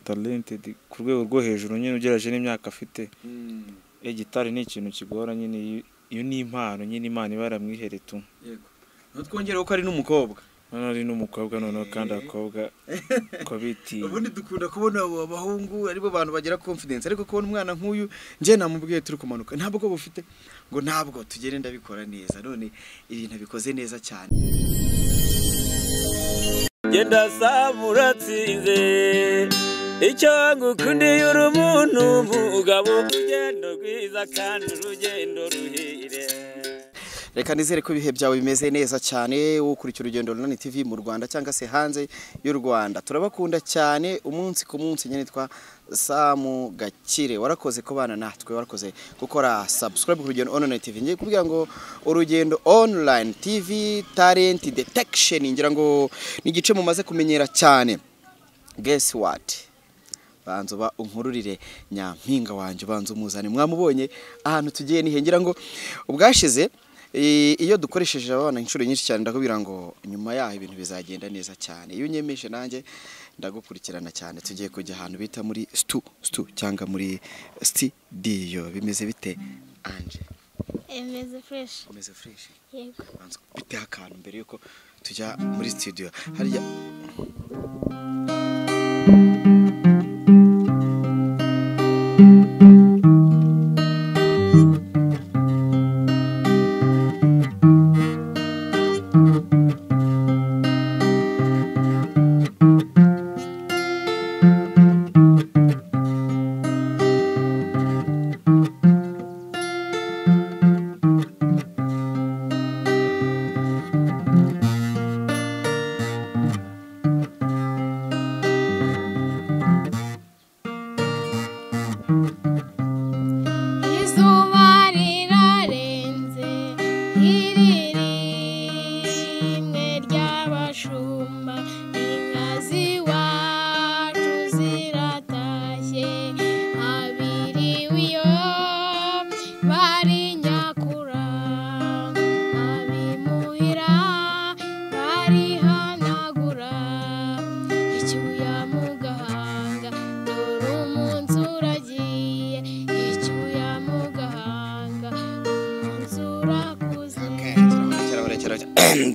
talented ku rwego rwo hejuru nyine ugeraje n'imyaka afite. Gitari ni ikintu kigora nyine, iyo ni impano nyine Imana ibaramwihere tu. Yego. Nutwongereho ko ari n'umukobwa. Ari n'umukobwa noneho kandi akobwa ko biti. Ubundi dukunda kubona abahungu aribo bantu bagira confidence, ariko kubona umwana nk'uyu nje namubwiye turi kumanuka ntabwo bufite ngo ntabwo tugere ndabikora neza, none ibintu bikoze neza cyane. Genda samuratsinze icyo ngukundiye uri umuntu mugabo urugendo rwiza kandi urugendo ruhire. Reka nizere ko ibihe byawe bimeze neza cyane, ukurikira urugendo runani TV mu Rwanda cyangwa se hanze y'u Rwanda. Turabakunda cyane umunsi ku munsi, nyine twa Samu Gakire. Warakoze ko bana natwe, warakoze gukora subscribe ku Rugendo Online TV. Ngiye kubwira ngo Urugendo Online TV talent detection, ngira ngo ni igice mumaze kumenyera cyane. Guess what? Banzo ba unkururire nyampinga wanje, banzo muzane mwamubonye ahantu tugiye nihengera ngo ubwashize. Iyo dukoresheje abana inshuro nyinshi cyane ndakubwira ngo nyuma yaho ibintu bizagenda neza cyane. Iyo unyemeje nanjye ndagukurikirana cyane. Tugiye kujya ahantu bita muri stu cyangwa muri studio. Bimeze bite Ange? Bimeze fresh. Bimeze fresh. Yego. Banzo bite akantu mbere yuko tujya muri studio. Hariya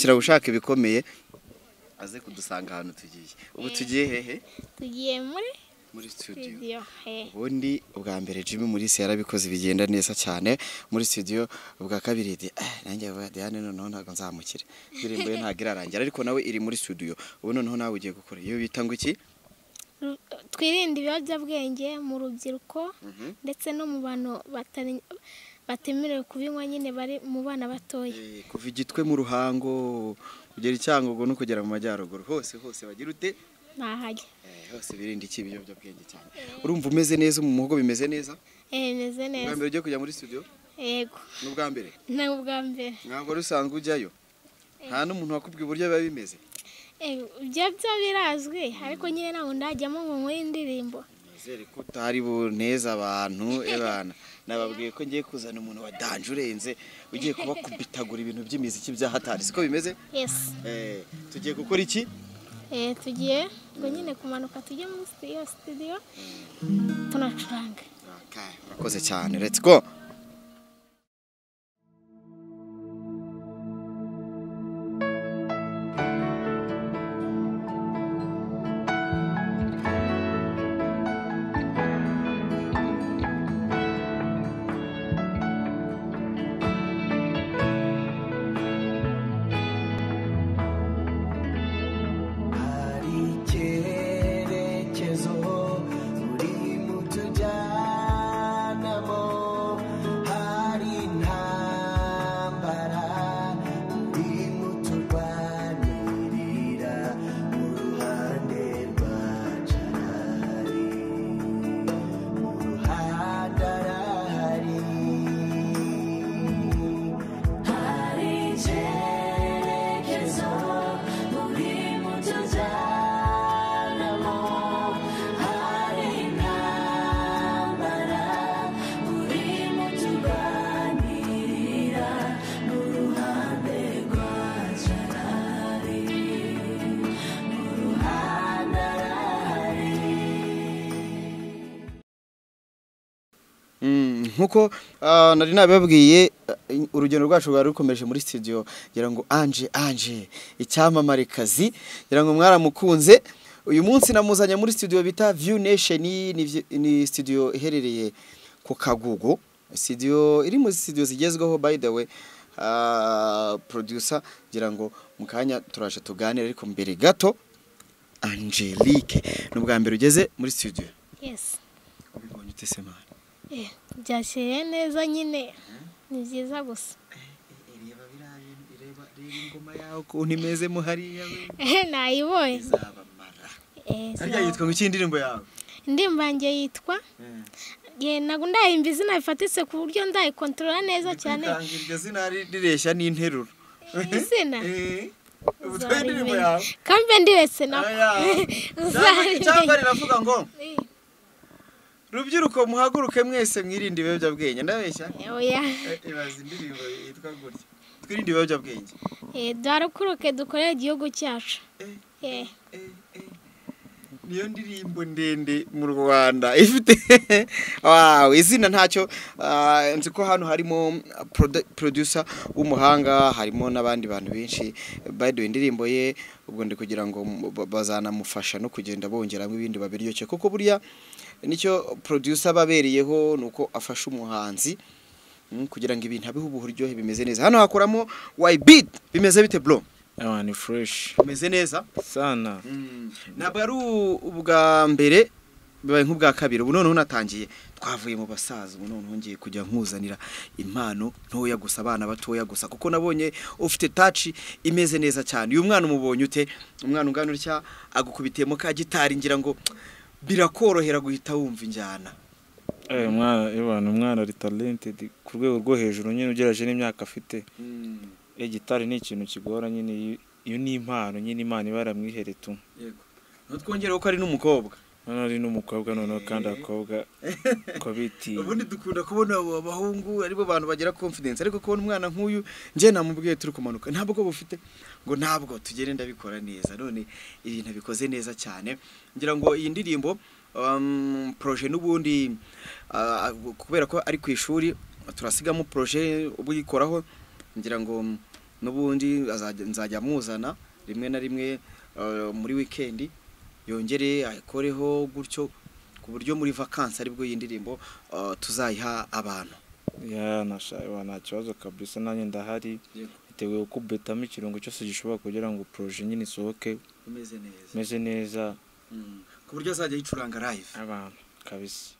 kira ushaka ibikomeye aze kudusanga ahantu tugiye. Ubu tugiye hehe? Tugiye muri studio. Ubundi ubwa mbere Jimmy muri se yarabikoze bigenda neza cyane muri studio. Ubwa kabiri nanjye Diane noneho ntago nzamukire, indirimbo ye ntago irarangira ariko nawe iri muri studio. Ubu noneho nawe ugiye gukora iyo bita ngo iki? Twirinde ibiyobyabwenge mu rubyiruko ndetse no mu bantu batemerewe kubinywa nyine bari mu bana batoya. Kuva igitwe mu Ruhango kugera icyangogo no kugera mu majyaruguru hose bagira ute? Nahajya. Hose birinde iki ibiyobyabwenge cyane. Urumva umeze neza mu muhogo bimeze neza? Bimeze neza. Ubwa mbere ugiye kujya muri studio? Yego. N'ubwa mbere? N'ubwa mbere. Ntabwo rusanzwe ujyayo? Nta n'umuntu wakubwiye uburyo biba bimeze? Ibyo birazwi ariko nyine ntabwo ndajyamo ngo nkore indirimbo. Nizere ko utari buneza abantu ebana. Nababwiye ko ngiye kuzana umuntu wa danje urenze ugiye kubakubitagura ibintu by'imiziki bya hatari. Siko bimeze? Yes. Tugiye gukora iki? Tugiye ngo nyine kumanuka tujye muri studio tunacuranga. Okay, urakoze cyane. Let's go. nkuko nari nabibabwiye urugendo rwacu rwari rukomeje muri studio ngira ngo Ange icyamamare kazi ngira ngo mwaramukunze uyu munsi namuzanya muri studio bita View Nation ni studio iherereye ku Kagugu studio iri mu studio zigezweho by the way producer ngira ngo mukanya turaje tuganira ariko mbere gato Angelique nubwa mbere ugeze muri studio. Yes. Ubibonye utese mana? Byashye neza nyine. Ni byiza gusa. Reba biraba ingoma yawe ko nimeze mu hariya we. Nayibonye. Izabamara. Harya yitwa ngo indirimbo yawe? Indirimbo yanjye yitwa nago ndahimba izina bifatitse ku buryo ndayikontrola neza cyane. Iryo zina rireshya n'interuro. Izina? Ubutwe indirimbo yawe? Kambe ndiretse na. Cyangwa riravuga ngo rubyiruko muhaguruke mwese mwirinde ibiyobyabwenge ndabeshya? Oya. Ibaza indirimbo yitwa gutya. Twirinde ibiyobyabwenge. Dwarukuruke dukorera igihugu cyacu. Niyo ndirimbo ndende mu Rwanda ifite wow izina ntacyo nzi ko hano harimo producer w'umuhanga harimo nabandi bantu benshi by the way indirimbo ye ubwo ndi kugira ngo bazanamufasha no kugenda bongeramo ibindi babiryoke kuko buriya nicyo producer babereyeho nuko afasha umuhanzi kugira ngo ibintu abiho uburyohe bimeze neza hano hakoramo beat bimeze bite bro? Ni fresh. Meze neza sana. Ntabwo ari ubwa mbere bibaye nk'ubwa kabiri ubu noneho natangiye twavuye mu basaza ubu noneho ngiye kujya nkuzanira impano ntoya gusa abana batoya gusa kuko nabonye ufite touch imeze neza cyane uyu mwana umubonye ute umwana ungana utya agukubitiyemo ka gitari ngira ngo birakorohera guhita wumva injyana umwana ari talented ku rwego rwo hejuru nyine ugeraje n'imyaka afite gitari ni ikintu kigora nyine iyo ni impano nyine imana ibaramwihere tu yego twongera ko ari n'umukobwa ari n'umukobwa noneho kandi akobwa ko biti ubundi dukunda kubona abahungu aribo bantu bagira confidence ariko kubona umwana nk'uyu nje namubwiye turi kumanuka ntabwo bufite ngo ntabwo tugere ndabikora neza none ibintu bikoze neza cyane ngira ngo iyi ndirimbo projet n'ubundi kubera ko ari ku ishuri turasigamo projet ubuyikoraho ngira ngo nubundi nzajya muzana rimwe na rimwe muri weekend yongere akoreho gutyo ku buryo muri vacances aribwo y'indirimbo tuzayiha abantu nta kibazo kabisa nanjye ndahari bitewe uko betamo ikirungo cyose gishobora kugira ngo projet nyine isohoke imeze neza ku buryo azajya yicuranga live abantu kabisa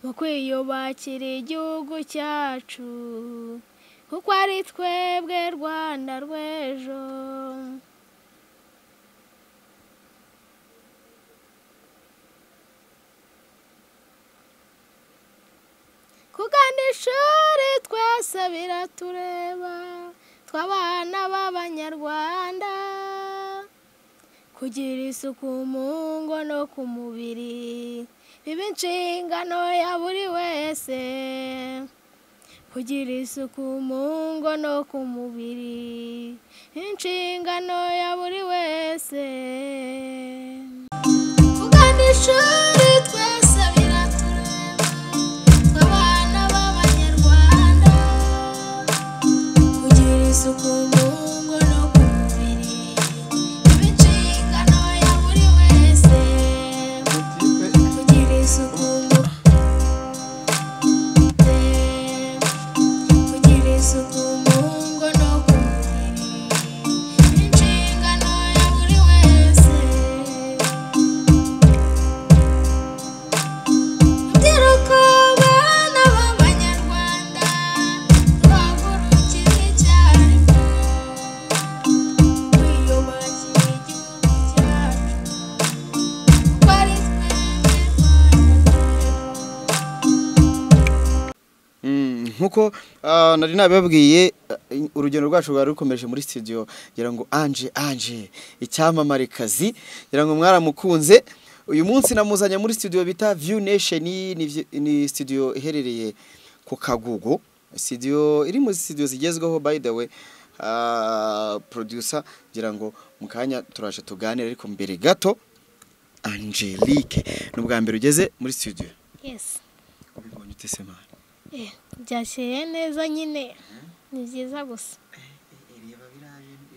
mu kwiyubakira igihugu cyacu kuko ari twebwe Rwanda rw'ejo. Kugana ishuri twese biratureba tw'abana b'Abanyarwanda, kugira isuku mu ngo no ku mubiri biba inshingano ya buri wese, kugira isuku mu ngo no ku mubiri inshingano ya buri wese. Kugana ishuri twese biratureba tw'abana b'Abanyarwanda, kugira isuku mu ngo no ku mubiri biba inshingano ya buri wese, kugira isuku kugira isuku mu ngo no ku mubiri inshingano ya buri wese. Rubyiruko bana b'Abanyarwanda twahagurukire icyarimwe twiyubakire igihugu cyacu kuko ari twebwe Rwanda rw'ejo. Nkuko nari nabibabwiye, urugendo rwacu rwari rukomeje muri studio ngira ngo Ange icyamamarekazi ngira ngo mwaramukunze. Uyu munsi namuzanye muri studio bita View Nation, ni studio iherereye ku Kagugu, studio iri mu studio zigezweho by the way. Producer ngira ngo mukanya turaje tuganira, ariko mbere gato Angelique nubwa mbere ugeze muri studio. Yes. Ubibonye utese mana? Byashyeye neza nyine ni byiza gusa.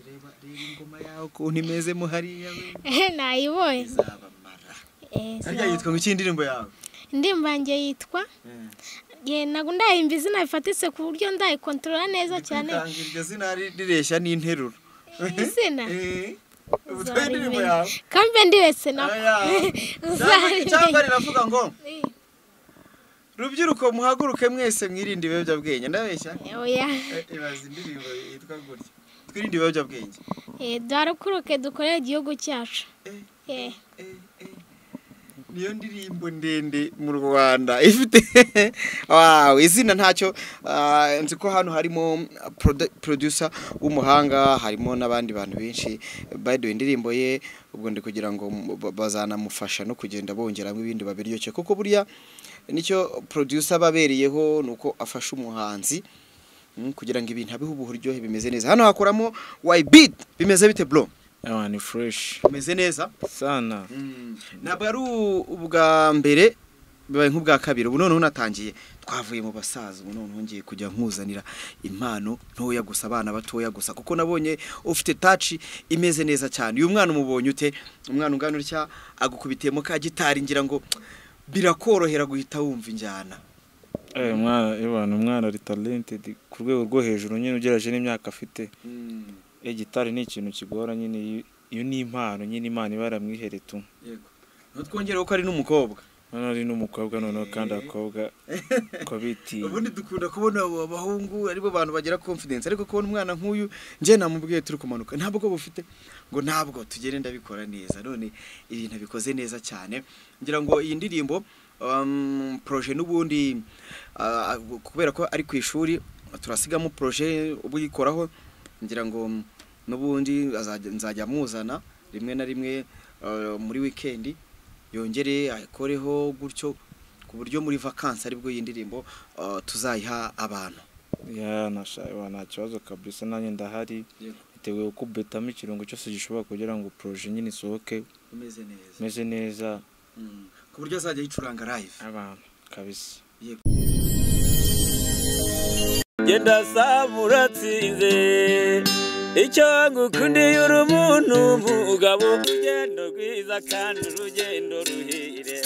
Reba ingoma yawe ukuntu imeze muhariya we. Nayibonye. Izabamara. Harya yitwa ngo indirimbo yawe? Indirimbo yanjye yitwa ntabwo ndahimba izina bifatitse ku buryo ndayikontorora neza cyane. Iryo zina rireshya n'interuro. Izina? Ubutwe indirimbo yawe? Kambe ndiretse nako. Cyangwa riravuga ngo rubyiruko muhaguruke mwese mwirinde ibiyobyabwenge. Ndabeshya? Oya. Ibaza indirimbo yitwa gutya. Twirinde ibiyobyabwenge. Darakuruke dukorera igihugu cyacu. Niyo ndirimbo ndende mu Rwanda ifite wow, izina ntacyo. Nzi ko hano harimo producer w'umuhanga, harimo n'abandi bantu benshi. By the way, indirimbo ye ubwo ndi kugira ngo bazanamufasha no kugenda bongeramo ibindi babiryoshye, kuko buriya nicyo producer babereyeho nuko afasha umuhanzi kugira ngo ibintu abiho uburyohe bimeze neza. Hano hakoramo beat bimeze bite bro? Ni fresh. Bimeze neza sana. Ntabwo ari ubwa mbere, bibaye nk'ubwa kabiri. Ubu noneho natangiye, twavuye mu basaza, ubu noneho ngiye kujya nkuzanira impano ntoya gusa, abana batoya gusa, kuko nabonye ufite touch imeze neza cyane. Uyu mwana umubonye ute? Umwana ungana utya agukubitiyemo ka gitari, ngira ngo birakorohera guhita wumva injyana. Umwana ari talented ku rwego rwo hejuru nyine ugeraje n'imyaka afite. Gitari ni ikintu kigora nyine, iyo ni impano nyine Imana ibaramwihere tu. Yego. Nutwongera ko ari n'umukobwa. Ari n'umukobwa noneho kandi akobwa ko biti. Ubundi dukunda kubona abahungu aribo bantu bagira confidence, ariko kubona umwana nk'uyu nje namubwiye turi kumanuka ntabwo bufite ngo ntabwo tugere ndabikora neza. None ibintu bikoze neza cyane. Ngira ngo iyi ndirimbo projet n'ubundi kubera ko ari ku ishuri turasigamo projet ubuyikoraho, ngira ngo n'ubundi nzajya muzana rimwe na rimwe muri weekend yongere akoreho gutyo, ku buryo muri vacances aribwo iyi ndirimbo tuzayiha abantu. Nta kibazo kabisa, nanjye ndahari bitewe uko betamo ikirungo cyose gishobora kugira ngo projet nyine isohoke meze neza, ku buryo azajya yicuranga live abantu kabisa. Genda samuratsinze icyo ngukundiye uri umuntu mugabo, urugendo rwiza kandi urugendo ruhire.